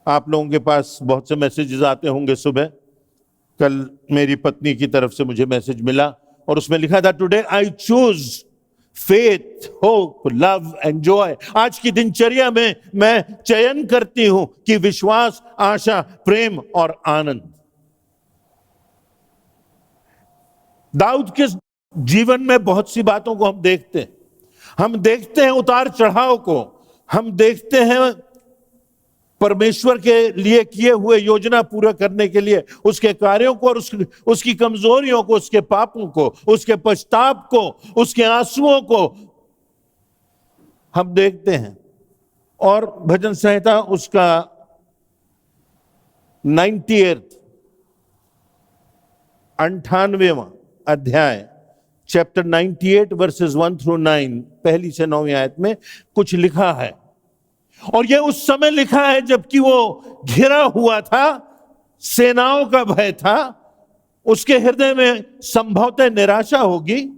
आप लोगों के पास बहुत से मैसेजेस आते होंगे सुबह। कल मेरी पत्नी की तरफ से मुझे मैसेज मिला और उसमें लिखा था, today I choose faith, hope, love and Joy. आज की दिनचर्या में मैं चयन करती हूं कि विश्वास, आशा, प्रेम और आनंद। दाऊद के जीवन में बहुत सी बातों को हम देखते हैं उतार चढ़ाव को, हम देखते हैं परमेश्वर के लिए किए हुए योजना पूरा करने के लिए उसके कार्यों को और उसकी कमजोरियों को, उसके पापों को, उसके पश्चाताप को, उसके आंसुओं को हम देखते हैं। और भजन संहिता उसका 98वां अध्याय, चैप्टर 98 वर्सेस 1 through 9, पहली से 9वीं आयत में कुछ लिखा है। और यह उस समय लिखा है जबकि वो घिरा हुआ था, सेनाओं का भय था, उसके हृदय में संभवतः निराशा होगी,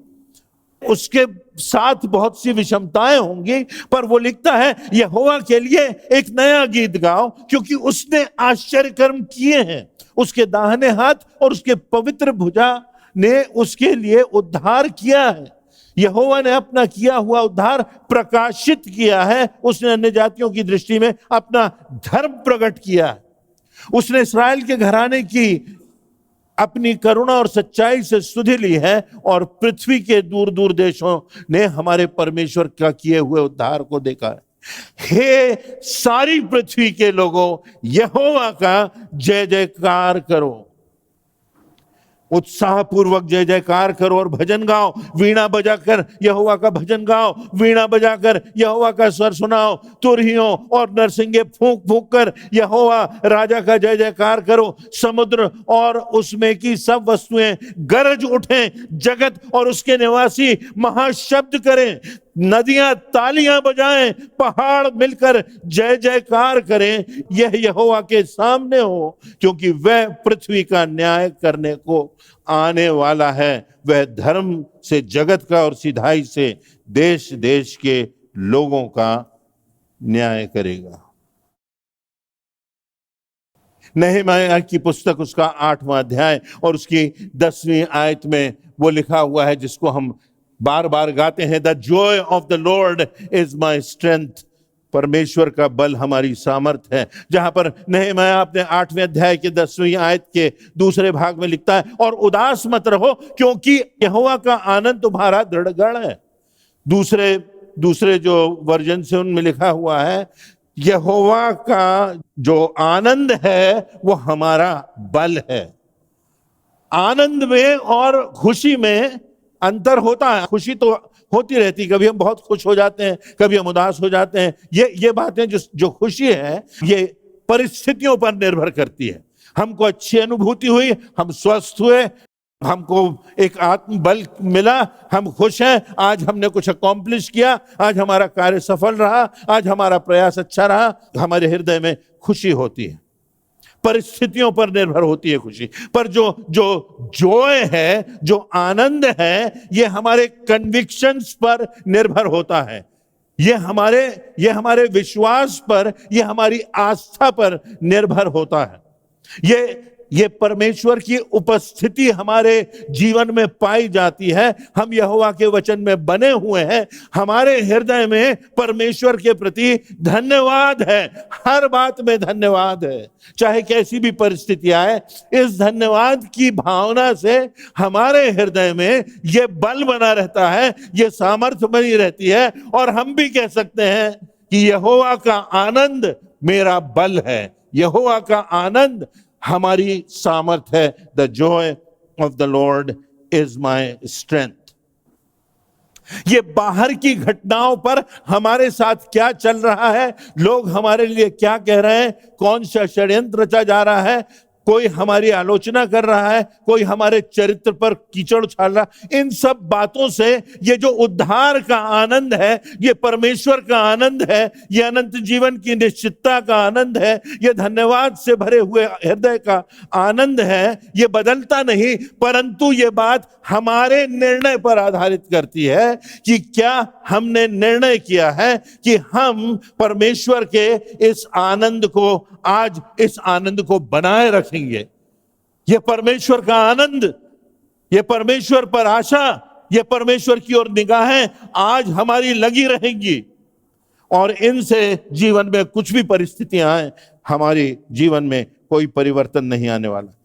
उसके साथ बहुत सी विषमताएं होंगी, पर वो लिखता है यहोवा के लिए एक नया गीत गाओ, क्योंकि उसने आश्चर्य कर्म किए हैं। उसके दाहिने हाथ और उसके पवित्र भुजा ने उसके लिए उद्धार किया है। यहोवा ने अपना किया हुआ उद्धार प्रकाशित किया है। उसने अन्य जातियों की दृष्टि में अपना धर्म प्रकट किया है। उसने इस्राएल के घराने की अपनी करुणा और सच्चाई से सुधि ली है और पृथ्वी के दूर दूर देशों ने हमारे परमेश्वर का किए हुए उद्धार को देखा है। हे सारी पृथ्वी के लोगों, यहोवा का जय जयकार करो, उत्साह पूर्वक जय जयकार करो और भजन गाओ। वीणा बजाकर यहोवा का भजन गाओ, वीणा बजाकर यहोवा का स्वर सुनाओ। तुरहियों और नरसिंगे फूंक फूंक कर यहोवा राजा का जय जयकार करो। समुद्र और उसमें की सब वस्तुएं गरज उठें, जगत और उसके निवासी महाशब्द करें। नदियां तालियां बजाएं, पहाड़ मिलकर जय जयकार करें। यह यहोवा के सामने हो, क्योंकि वह पृथ्वी का न्याय करने को आने वाला है। वह धर्म से जगत का और सिधाई से देश देश के लोगों का न्याय करेगा। नहमीया की पुस्तक उसका 8वां अध्याय और उसकी 10वीं आयत में वो लिखा हुआ है जिसको हम बार बार गाते हैं, the joy of the Lord is my strength. परमेश्वर का बल हमारी सामर्थ है। जहां पर नहमीया अपने 8वें अध्याय के 10वीं आयत के दूसरे भाग में लिखता है, और उदास मत रहो क्योंकि यहोवा का आनंद तुम्हारा दृढ़ गढ़ है। दूसरे जो वर्जन से उनमें लिखा हुआ है, यहोवा का जो आनंद है वो हमारा बल है। आनंद में और खुशी में अंतर होता है। खुशी तो होती रहती, कभी हम बहुत खुश हो जाते हैं, कभी हम उदास हो जाते हैं। ये बातें जो खुशी है ये परिस्थितियों पर निर्भर करती है। हमको अच्छी अनुभूति हुई, हम स्वस्थ हुए, हमको एक आत्मबल मिला, हम खुश हैं, आज हमने कुछ अकॉम्प्लिश किया, आज हमारा कार्य सफल रहा, आज हमारा प्रयास अच्छा रहा, हमारे हृदय में खुशी होती है। परिस्थितियों पर निर्भर होती है खुशी। पर जो जॉय है, जो आनंद है, ये हमारे कन्विक्शंस पर निर्भर होता है। ये हमारे विश्वास पर, ये हमारी आस्था पर निर्भर होता है। ये परमेश्वर की उपस्थिति हमारे जीवन में पाई जाती है। हम यहोवा के वचन में बने हुए हैं। हमारे हृदय में परमेश्वर के प्रति धन्यवाद है, हर बात में धन्यवाद है, चाहे कैसी भी परिस्थिति आए। इस धन्यवाद की भावना से हमारे हृदय में ये बल बना रहता है, ये सामर्थ्य बनी रहती है, और हम भी कह सकते हैं कि यहोवा का आनंद मेरा बल है, यहोवा का आनंद हमारी सामर्थ है। The joy of the Lord is my strength. ये बाहर की घटनाओं पर हमारे साथ क्या चल रहा है, लोग हमारे लिए क्या कह रहे हैं, कौन सा षड्यंत्र रचा जा रहा है, कोई हमारी आलोचना कर रहा है, कोई हमारे चरित्र पर कीचड़ उछाल रहा, इन सब बातों से ये जो उद्धार का आनंद है, ये परमेश्वर का आनंद है, ये अनंत जीवन की निश्चितता का आनंद है, ये धन्यवाद से भरे हुए हृदय का आनंद है, ये बदलता नहीं, परंतु ये बात हमारे निर्णय पर आधारित करती है कि क्या हमने निर्णय किया है कि हम परमेश्वर के इस आनंद को, आज इस आनंद को बनाए रखेंगे। ये परमेश्वर का आनंद, ये परमेश्वर पर आशा, ये परमेश्वर की ओर निगाहें आज हमारी लगी रहेंगी, और इनसे जीवन में कुछ भी परिस्थितियां आए, हमारे जीवन में कोई परिवर्तन नहीं आने वाला।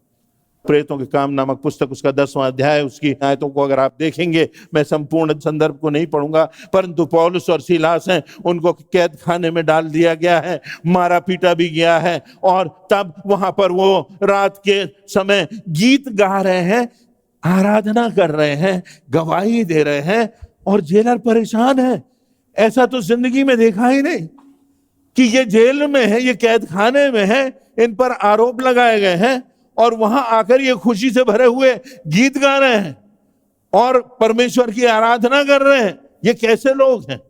प्रेरितों के काम नामक पुस्तक, उसका 10वां अध्याय, उसकी आयतों को अगर आप देखेंगे, मैं संपूर्ण संदर्भ को नहीं पढ़ूंगा, परंतु पौलुस और सीलास हैं, उनको कैद खाने में डाल दिया गया है, मारा पीटा भी गया है, और तब वहां पर वो रात के समय गीत गा रहे हैं, आराधना कर रहे हैं, गवाही दे रहे हैं, और जेलर परेशान है। ऐसा तो जिंदगी में देखा ही नहीं कि ये जेल में है, ये कैद खाने में है, इन पर आरोप लगाए गए हैं, और वहां आकर ये खुशी से भरे हुए गीत गा रहे हैं और परमेश्वर की आराधना कर रहे हैं। ये कैसे लोग हैं?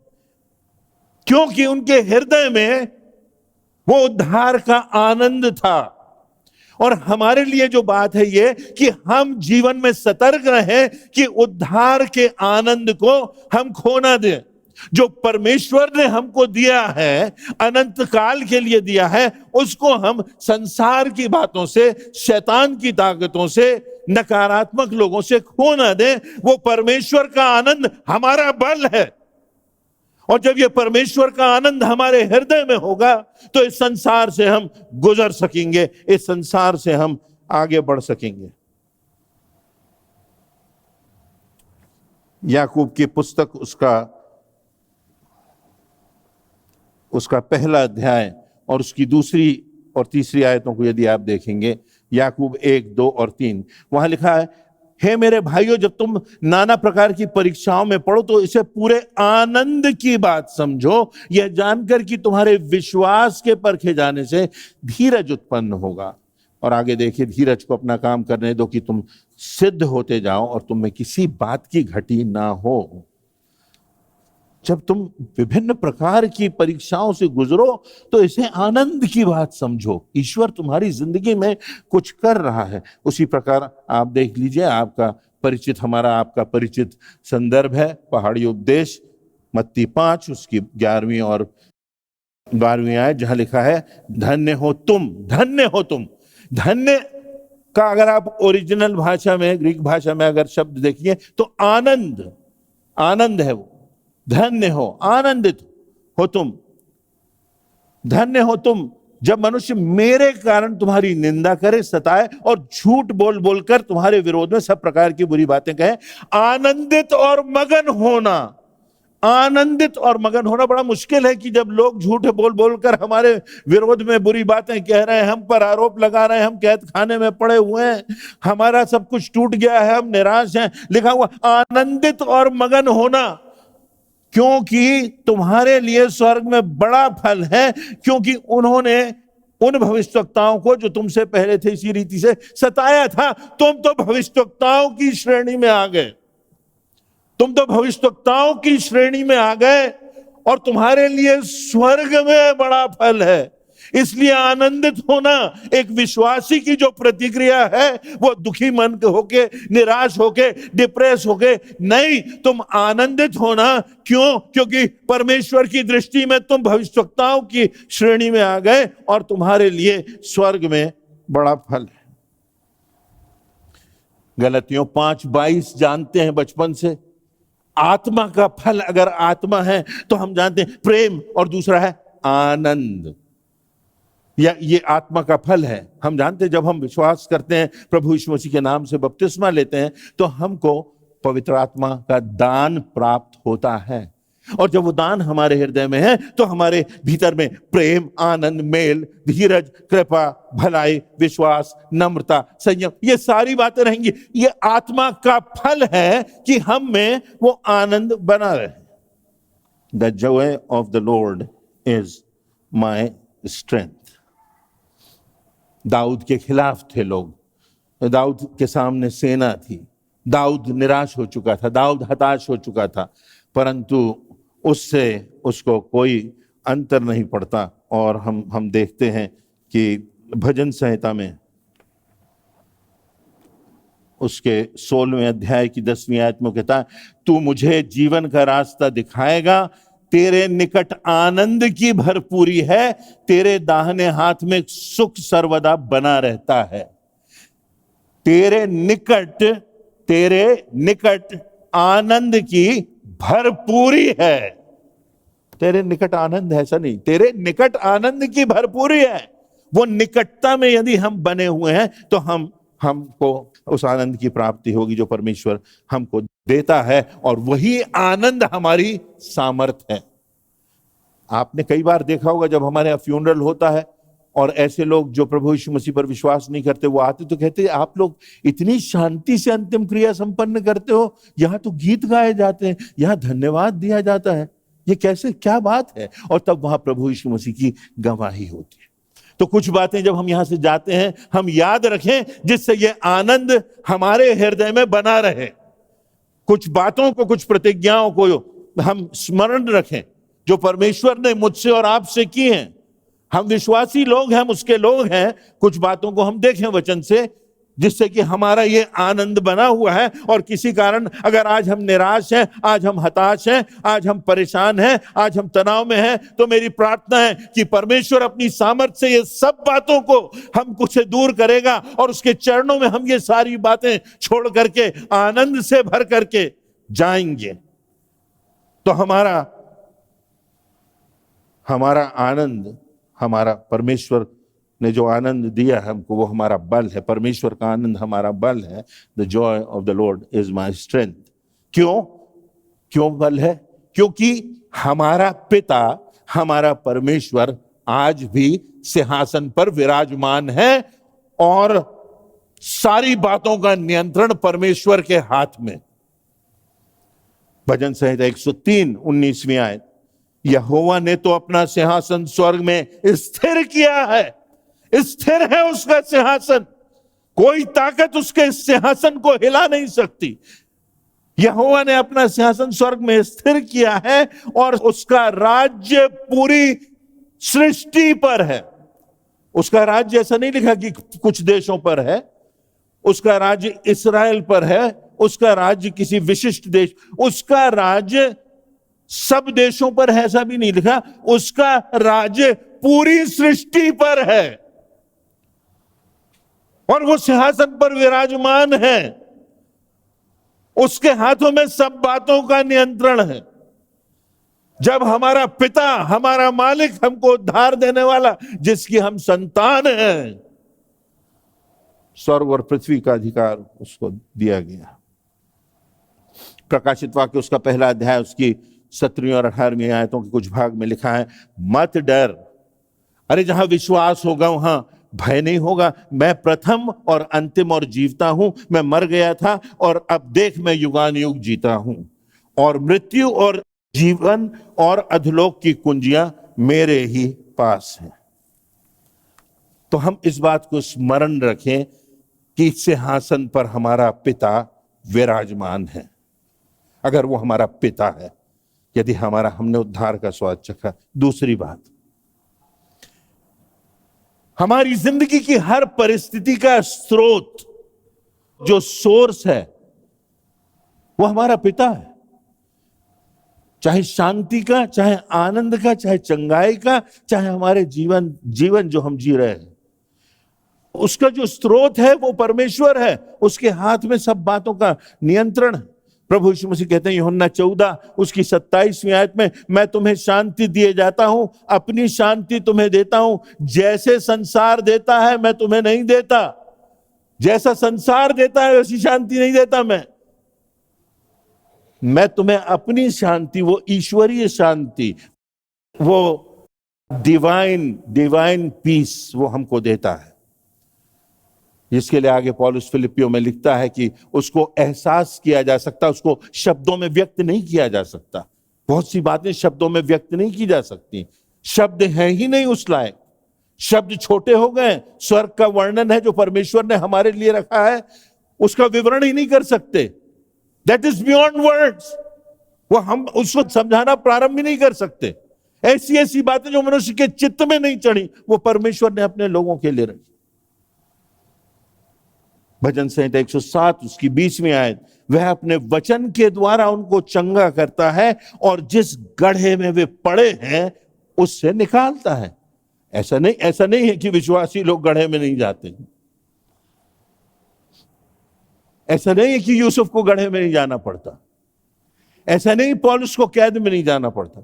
क्योंकि उनके हृदय में वो उद्धार का आनंद था। और हमारे लिए जो बात है ये कि हम जीवन में सतर्क रहें कि उद्धार के आनंद को हम खो ना दें। जो परमेश्वर ने हमको दिया है, अनंत काल के लिए दिया है, उसको हम संसार की बातों से, शैतान की ताकतों से, नकारात्मक लोगों से खो ना दें। वो परमेश्वर का आनंद हमारा बल है, और जब ये परमेश्वर का आनंद हमारे हृदय में होगा तो इस संसार से हम गुजर सकेंगे, इस संसार से हम आगे बढ़ सकेंगे। याकूब की पुस्तक, उसका पहला अध्याय और उसकी दूसरी और तीसरी आयतों को यदि आप देखेंगे, याकूब 1, 2 और 3, वहां लिखा है, हे मेरे भाइयों, जब तुम नाना प्रकार की परीक्षाओं में पढ़ो तो इसे पूरे आनंद की बात समझो, यह जानकर कि तुम्हारे विश्वास के परखे जाने से धीरज उत्पन्न होगा। और आगे देखिए, धीरज को अपना काम करने दो कि तुम सिद्ध होते जाओ और तुम में किसी बात की घटी ना हो। जब तुम विभिन्न प्रकार की परीक्षाओं से गुजरो तो इसे आनंद की बात समझो। ईश्वर तुम्हारी जिंदगी में कुछ कर रहा है। उसी प्रकार आप देख लीजिए, आपका परिचित संदर्भ है पहाड़ी उपदेश, मत्ती 5 उसकी 11वीं और 12वीं आयत, जहां लिखा है, धन्य हो तुम, धन्य हो तुम। धन्य का अगर आप ओरिजिनल भाषा में, ग्रीक भाषा में अगर शब्द देखिए तो आनंद, आनंद है वो। धन्य हो, आनंदित हो तुम, धन्य हो तुम जब मनुष्य मेरे कारण तुम्हारी निंदा करे, सताए और झूठ बोल बोलकर तुम्हारे विरोध में सब प्रकार की बुरी बातें कहे। आनंदित और मगन होना, आनंदित और मगन होना बड़ा मुश्किल है कि जब लोग झूठ बोल बोलकर हमारे विरोध में बुरी बातें कह रहे हैं, हम पर आरोप लगा रहे हैं, हम कैद खाने में पड़े हुए हैं, हमारा सब कुछ टूट गया है, हम निराश हैं। लिखा हुआ आनंदित और मगन होना, क्योंकि तुम्हारे लिए स्वर्ग में बड़ा फल है, क्योंकि उन्होंने उन भविष्यवक्ताओं को जो तुमसे पहले थे इसी रीति से सताया था। तुम तो भविष्यवक्ताओं की श्रेणी में आ गए, तुम तो भविष्यवक्ताओं की श्रेणी में आ गए, और तुम्हारे लिए स्वर्ग में बड़ा फल है। इसलिए आनंदित होना एक विश्वासी की जो प्रतिक्रिया है, वो दुखी मन होके, निराश होके, डिप्रेस होके नहीं, तुम आनंदित होना। क्यों? क्योंकि परमेश्वर की दृष्टि में तुम भविष्यवक्ताओं की श्रेणी में आ गए और तुम्हारे लिए स्वर्ग में बड़ा फल है। गलतियों 5:22 जानते हैं बचपन से। आत्मा का फल अगर आत्मा है तो हम जानते हैं प्रेम, और दूसरा है आनंद। या ये आत्मा का फल है। हम जानते हैं जब हम विश्वास करते हैं, प्रभु यीशु मसीह के नाम से बपतिस्मा लेते हैं, तो हमको पवित्र आत्मा का दान प्राप्त होता है। और जब वो दान हमारे हृदय में है तो हमारे भीतर में प्रेम, आनंद, मेल, धीरज, कृपा, भलाई, विश्वास, नम्रता, संयम, ये सारी बातें रहेंगी। ये आत्मा का फल है कि हम में वो आनंद बना रहे। The joy of the Lord is my strength. Dawood के खिलाफ थे लोग, दाऊद के सामने सेना थी, दाऊद निराश हो चुका था, दाऊद हताश हो चुका था, परंतु उससे उसको कोई अंतर नहीं पड़ता। और हम देखते हैं कि भजन संहिता में उसके 16वें अध्याय की 10वीं आयत में कहता है, तू मुझे जीवन का रास्ता दिखाएगा, तेरे निकट आनंद की भरपूरी है, तेरे दाहिने हाथ में सुख सर्वदा बना रहता है। तेरे निकट आनंद की भरपूरी है। तेरे निकट आनंद है, ऐसा नहीं, तेरे निकट आनंद की भरपूरी है। वो निकटता में यदि हम बने हुए हैं तो हमको उस आनंद की प्राप्ति होगी जो परमेश्वर हमको देता है, और वही आनंद हमारी सामर्थ है। आपने कई बार देखा होगा जब हमारे यहाँ फ्यूनरल होता है और ऐसे लोग जो प्रभु यीशु मसीह पर विश्वास नहीं करते वो आते तो कहते आप लोग इतनी शांति से अंतिम क्रिया संपन्न करते हो, यहाँ तो गीत गाए जाते हैं, यहाँ धन्यवाद दिया जाता है, ये कैसे, क्या बात है। और तब वहां प्रभु यीशु मसीह की गवाही होती है। तो कुछ बातें जब हम यहां से जाते हैं हम याद रखें जिससे ये आनंद हमारे हृदय में बना रहे। कुछ बातों को, कुछ प्रतिज्ञाओं को हम स्मरण रखें जो परमेश्वर ने मुझसे और आपसे की हैं। हम विश्वासी लोग हैं, हम उसके लोग हैं। कुछ बातों को हम देखें वचन से जिससे कि हमारा ये आनंद बना हुआ है। और किसी कारण अगर आज हम निराश हैं, आज हम हताश हैं, आज हम परेशान हैं, आज हम तनाव में हैं, तो मेरी प्रार्थना है कि परमेश्वर अपनी सामर्थ्य से ये सब बातों को हमको से दूर करेगा और उसके चरणों में हम ये सारी बातें छोड़ करके आनंद से भर करके जाएंगे। तो हमारा आनंद, हमारा परमेश्वर ने जो आनंद दिया है हमको, वो हमारा बल है। परमेश्वर का आनंद हमारा बल है। The joy of the Lord is my strength. क्यों बल है? क्योंकि हमारा पिता, हमारा परमेश्वर आज भी सिंहासन पर विराजमान है और सारी बातों का नियंत्रण परमेश्वर के हाथ में। भजन संहिता 103 19वीं आयत, यहोवा ने तो अपना सिंहासन स्वर्ग में स्थिर किया है। स्थिर है उसका सिंहासन, कोई ताकत उसके सिंहासन को हिला नहीं सकती। यहोवा ने अपना सिंहासन स्वर्ग में स्थिर किया है और उसका राज्य पूरी सृष्टि पर है। उसका राज्य ऐसा नहीं लिखा कि कुछ देशों पर है, उसका राज्य इस्राएल पर है, उसका राज्य किसी विशिष्ट देश, उसका राज्य सब देशों पर है ऐसा भी नहीं लिखा, उसका राज्य पूरी सृष्टि पर है और वो सिंहासन पर विराजमान है। उसके हाथों में सब बातों का नियंत्रण है। जब हमारा पिता, हमारा मालिक, हमको उद्धार देने वाला, जिसकी हम संतान हैं, स्वर्ग और पृथ्वी का अधिकार उसको दिया गया। प्रकाशित वाक्य उसका पहला अध्याय उसकी 17वीं और 18वीं आयतों के कुछ भाग में लिखा है, मत डर। अरे जहां विश्वास होगा वहां भय नहीं होगा। मैं प्रथम और अंतिम और जीवता हूं। मैं मर गया था और अब देख मैं युगानुयुग जीता हूं, और मृत्यु और जीवन और अधोलोक की कुंजियां मेरे ही पास हैं। तो हम इस बात को स्मरण रखें कि सिंहासन पर हमारा पिता विराजमान है। अगर वो हमारा पिता है, यदि हमने उद्धार का स्वाद चखा। दूसरी बात, हमारी जिंदगी की हर परिस्थिति का स्रोत, जो सोर्स है, वो हमारा पिता है। चाहे शांति का, चाहे आनंद का, चाहे चंगाई का, चाहे हमारे जीवन जो हम जी रहे हैं, उसका जो स्रोत है वो परमेश्वर है। उसके हाथ में सब बातों का नियंत्रण है। प्रभु यीशु मसीह कहते हैं यूहन्ना 14 उसकी 27वीं आयत में, मैं तुम्हें शांति दिए जाता हूं, अपनी शांति तुम्हें देता हूं, जैसे संसार देता है मैं तुम्हें नहीं देता। जैसा संसार देता है वैसी शांति नहीं देता मैं तुम्हें अपनी शांति, वो ईश्वरीय शांति, वो डिवाइन पीस वो हमको देता है, जिसके लिए आगे पौलुस फिलिपियों में लिखता है कि उसको एहसास किया जा सकता, उसको शब्दों में व्यक्त नहीं किया जा सकता। बहुत सी बातें शब्दों में व्यक्त नहीं की जा सकती, शब्द हैं ही नहीं उस लायक। शब्द छोटे हो गए। स्वर्ग का वर्णन है जो परमेश्वर ने हमारे लिए रखा है, उसका विवरण ही नहीं कर सकते। That is beyond words. वो हम उसको समझाना प्रारंभ ही नहीं कर सकते। ऐसी ऐसी बातें जो मनुष्य के चित्त में नहीं चढ़ी, वो परमेश्वर ने अपने लोगों के लिए रखी। भजन संहिता 107 उसकी 20वीं आयत, वह अपने वचन के द्वारा उनको चंगा करता है और जिस गड्ढे में वे पड़े हैं उससे निकालता है। ऐसा नहीं है कि विश्वासी लोग गड्ढे में नहीं जाते। ऐसा नहीं है कि यूसुफ को गड्ढे में नहीं जाना पड़ता। ऐसा नहीं पौलुस को कैद में नहीं जाना पड़ता।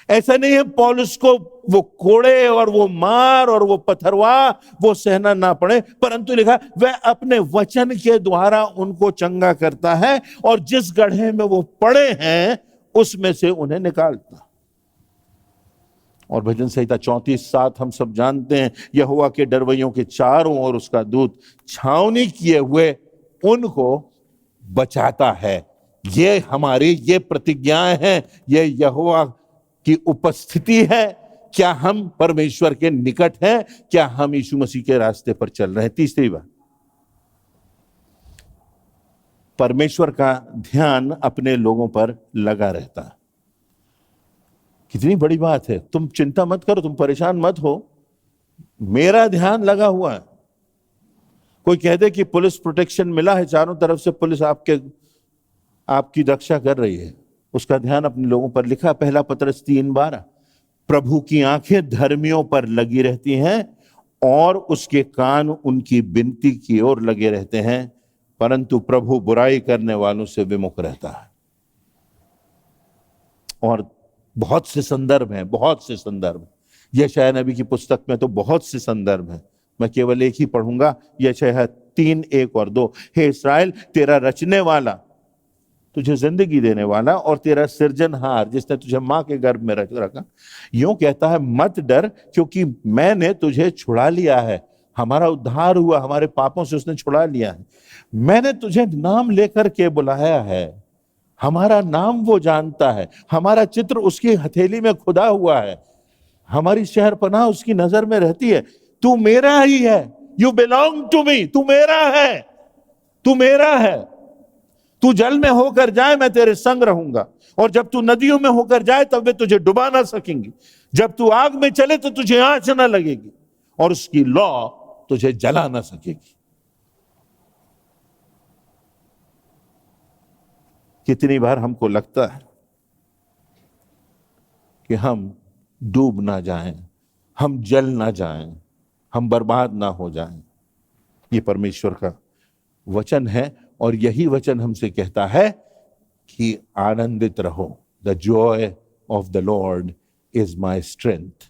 ऐसा नहीं है पौलुस को वो कोड़े और वो मार और वो पथरवा वो सहना ना पड़े, परंतु लिखा वह अपने वचन के द्वारा उनको चंगा करता है और जिस गड्ढे में वो पड़े हैं उसमें से उन्हें निकालता। और भजन संहिता 34:7 हम सब जानते हैं, यहोवा के डरवैयों के चारों ओर उसका दूत छावनी किए हुए उनको बचाता है। ये हमारी ये प्रतिज्ञाएं हैं, ये यहोवा की उपस्थिति है। क्या हम परमेश्वर के निकट हैं? क्या हम यीशु मसीह के रास्ते पर चल रहे हैं? तीसरी बात, परमेश्वर का ध्यान अपने लोगों पर लगा रहता है। कितनी बड़ी बात है। तुम चिंता मत करो, तुम परेशान मत हो, मेरा ध्यान लगा हुआ है। कोई कह दे कि पुलिस प्रोटेक्शन मिला है, चारों तरफ से पुलिस आपकी रक्षा कर रही है, उसका ध्यान अपने लोगों पर लिखा। पहला पतरस 3:12, प्रभु की आंखें धर्मियों पर लगी रहती हैं और उसके कान उनकी विनती की ओर लगे रहते हैं, परंतु प्रभु बुराई करने वालों से विमुख रहता है। और बहुत से संदर्भ हैं, बहुत से संदर्भ। यशायाह नबी की पुस्तक में तो बहुत से संदर्भ हैं, मैं केवल एक ही पढ़ूंगा, यशायाह 3:1-2। हे इस्राएल, तेरा रचने वाला, तुझे जिंदगी देने वाला और तेरा सृजनहार जिसने तुझे मां के गर्भ में रखा, यूं कहता है, मत डर, क्योंकि मैंने तुझे छुड़ा लिया है। हमारा उद्धार हुआ, हमारे पापों से उसने छुड़ा लिया है। मैंने तुझे नाम लेकर के बुलाया है, हमारा नाम वो जानता है, हमारा चित्र उसकी हथेली में खुदा हुआ है, हमारी शहरपनाह उसकी नजर में रहती है। तू मेरा ही है, यू बिलोंग टू मी, तू मेरा है, तू मेरा है। तू जल में होकर जाए, मैं तेरे संग रहूंगा, और जब तू नदियों में होकर जाए तब वे तुझे डुबा ना सकेंगी। जब तू आग में चले तो तुझे आंच ना लगेगी, और उसकी लौ तुझे जला ना सकेगी। कितनी बार हमको लगता है कि हम डूब ना जाएं, हम जल ना जाएं, हम बर्बाद ना हो जाएं। ये परमेश्वर का वचन है, और यही वचन हमसे कहता है कि आनंदित रहो। The joy of the Lord is my strength.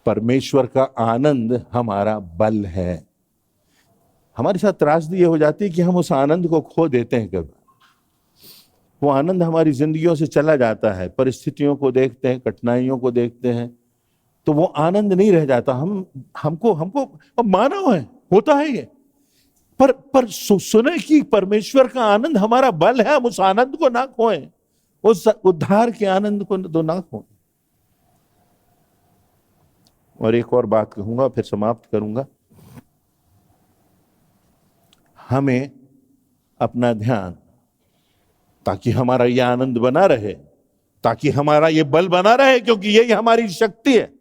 परमेश्वर का आनंद हमारा बल है। हमारे साथ त्रासदी ये हो जाती है कि हम उस आनंद को खो देते हैं। कभी वो आनंद हमारी जिंदगियों से चला जाता है, परिस्थितियों को देखते हैं, कठिनाइयों को देखते हैं, तो वो आनंद नहीं रह जाता। हमको अब मानव है, होता है ये, पर सुने कि परमेश्वर का आनंद हमारा बल है। हम उस आनंद को ना खोएं, उस उद्धार के आनंद को तो ना खोएं। और एक और बात कहूंगा, फिर समाप्त करूंगा। हमें अपना ध्यान, ताकि हमारा यह आनंद बना रहे, ताकि हमारा ये बल बना रहे, क्योंकि यही हमारी शक्ति है,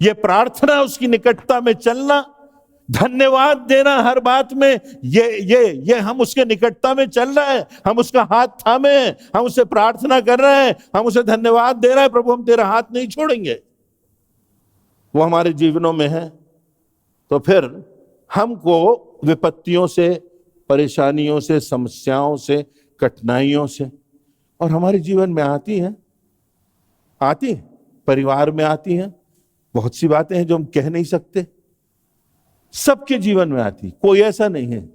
ये प्रार्थना, उसकी निकटता में चलना, धन्यवाद देना हर बात में, ये हम उसके निकटता में चल रहे हैं, हम उसका हाथ थामे हैं, हम उससे प्रार्थना कर रहे हैं, हम उसे धन्यवाद दे रहे हैं, प्रभु हम तेरा हाथ नहीं छोड़ेंगे, वो हमारे जीवनों में है। तो फिर हमको विपत्तियों से, परेशानियों से, समस्याओं से, कठिनाइयों से, और हमारे जीवन में आती हैं, परिवार में आती हैं, बहुत सी बातें हैं जो हम कह नहीं सकते, सबके जीवन में आती। कोई ऐसा नहीं है,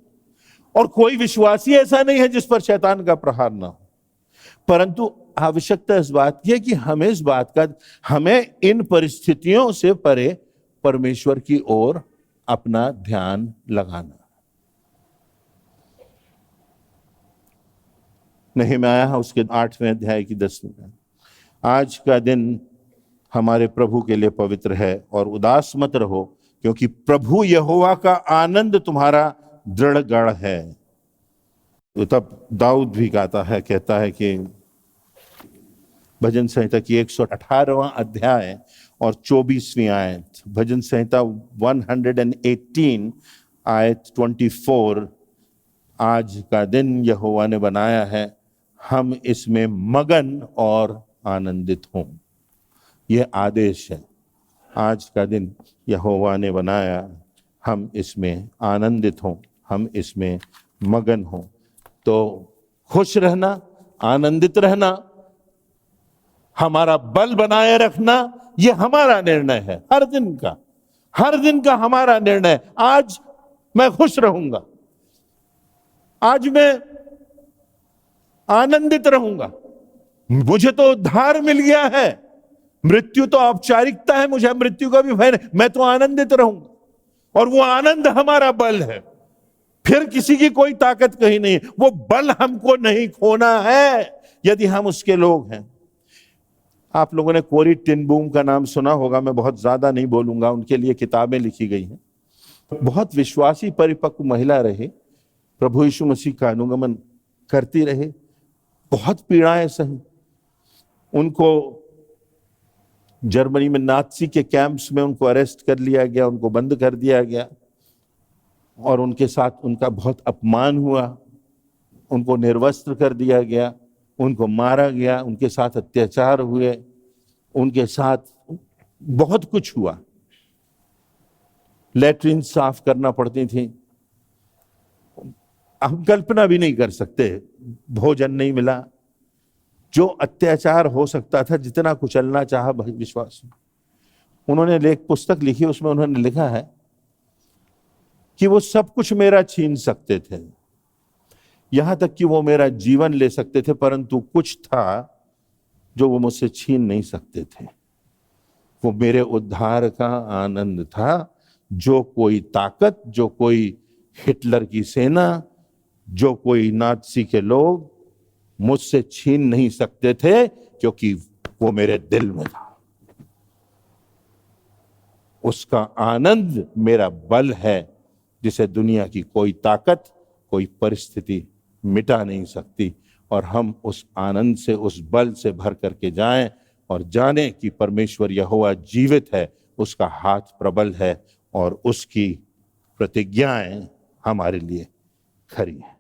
और कोई विश्वासी ऐसा नहीं है जिस पर शैतान का प्रहार ना हो। परंतु आवश्यकता इस बात की है कि हमें इन परिस्थितियों से परे परमेश्वर की ओर अपना ध्यान लगाना। नहम्याह उसके 8वें अध्याय की 10वीं। आज का दिन हमारे प्रभु के लिए पवित्र है और उदास मत रहो, क्योंकि प्रभु यहोवा का आनंद तुम्हारा दृढ़ गढ़ है। तो तब दाऊद भी गाता है, कहता है कि भजन संहिता की 118वां अध्याय और 24वीं आयत, भजन संहिता 118 आयत 24, आज का दिन यहोवा ने बनाया है, हम इसमें मगन और आनंदित हों। यह आदेश है, आज का दिन यहोवा ने बनाया, हम इसमें आनंदित हों, हम इसमें मगन हों। तो खुश रहना, आनंदित रहना, हमारा बल बनाए रखना, यह हमारा निर्णय है, हर दिन का हमारा निर्णय। आज मैं खुश रहूंगा, आज मैं आनंदित रहूंगा, मुझे तो उद्धार मिल गया है, मृत्यु तो औपचारिकता है, मुझे मृत्यु का भी भय नहीं, मैं तो आनंदित रहूंगा। और वो आनंद हमारा बल है, फिर किसी की कोई ताकत कहीं नहीं, वो बल हमको नहीं खोना है यदि हम उसके लोग हैं। आप लोगों ने कोरी टेन बूम का नाम सुना होगा, मैं बहुत ज्यादा नहीं बोलूंगा, उनके लिए किताबें लिखी गई हैं। बहुत विश्वासी परिपक्व महिला रहे, प्रभु यीशु मसीह का अनुगमन करती रहे, बहुत पीड़ाएं सही। उनको जर्मनी में नाज़ी के कैंप्स में उनको अरेस्ट कर लिया गया, उनको बंद कर दिया गया और उनके साथ उनका बहुत अपमान हुआ, उनको निर्वस्त्र कर दिया गया, उनको मारा गया, उनके साथ अत्याचार हुए, उनके साथ बहुत कुछ हुआ। लैट्रिन साफ करना पड़ती थी, हम कल्पना भी नहीं कर सकते, भोजन नहीं मिला, जो अत्याचार हो सकता था, जितना कुचलना चाहा विश्वास। उन्होंने एक पुस्तक लिखी, उसमें उन्होंने लिखा है कि वो सब कुछ मेरा छीन सकते थे, यहां तक कि वो मेरा जीवन ले सकते थे, परंतु कुछ था जो वो मुझसे छीन नहीं सकते थे, वो मेरे उद्धार का आनंद था। जो कोई ताकत, जो कोई हिटलर की सेना, जो कोई नाज़ी के लोग मुझसे छीन नहीं सकते थे, क्योंकि वो मेरे दिल में था। उसका आनंद मेरा बल है, जिसे दुनिया की कोई ताकत, कोई परिस्थिति मिटा नहीं सकती। और हम उस आनंद से, उस बल से भर करके जाएं और जाने कि परमेश्वर यहोवा जीवित है, उसका हाथ प्रबल है और उसकी प्रतिज्ञाएं हमारे लिए खरी हैं।